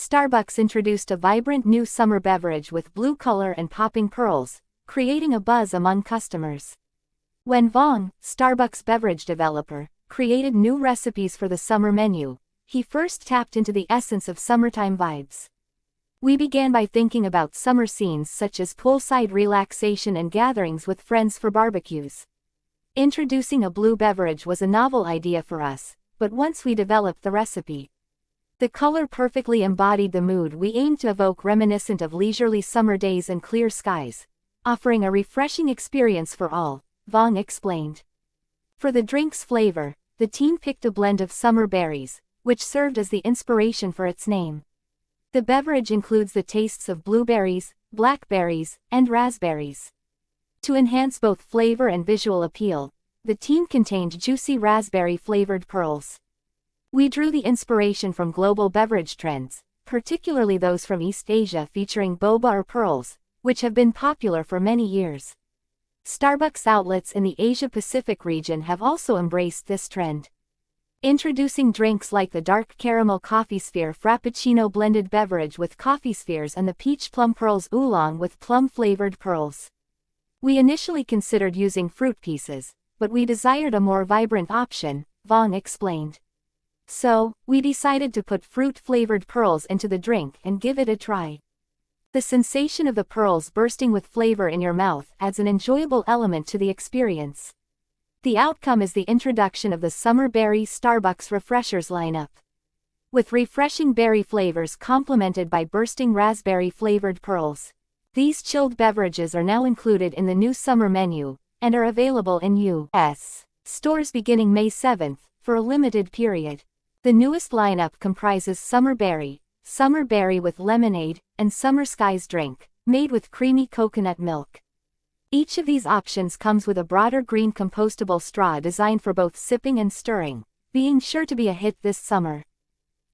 Starbucks introduced a vibrant new summer beverage with blue color and popping pearls, creating a buzz among customers. When Vuong, Starbucks beverage developer, created new recipes for the summer menu, he first tapped into the essence of summertime vibes. We began by thinking about summer scenes such as poolside relaxation and gatherings with friends for barbecues. Introducing a blue beverage was a novel idea for us, but once we developed the recipe, the color perfectly embodied the mood we aimed to evoke, reminiscent of leisurely summer days and clear skies, offering a refreshing experience for all, Vuong explained. For the drink's flavor, the team picked a blend of summer berries, which served as the inspiration for its name. The beverage includes the tastes of blueberries, blackberries, and raspberries. To enhance both flavor and visual appeal, the team contained juicy raspberry-flavored pearls. We drew the inspiration from global beverage trends, particularly those from East Asia featuring boba or pearls, which have been popular for many years. Starbucks outlets in the Asia-Pacific region have also embraced this trend, introducing drinks like the dark caramel coffee sphere Frappuccino blended beverage with coffee spheres and the Peach Plum Pearls Oolong with plum-flavored pearls. We initially considered using fruit pieces, but we desired a more vibrant option, Vuong explained. So, we decided to put fruit-flavored pearls into the drink and give it a try. The sensation of the pearls bursting with flavor in your mouth adds an enjoyable element to the experience. The outcome is the introduction of the Summer Berry Starbucks Refreshers lineup. With refreshing berry flavors complemented by bursting raspberry-flavored pearls, these chilled beverages are now included in the new summer menu, and are available in U.S. stores beginning May 7th, for a limited period. The newest lineup comprises Summer Berry with lemonade, and Summer Skies drink, made with creamy coconut milk. Each of these options comes with a broader green compostable straw designed for both sipping and stirring, being sure to be a hit this summer.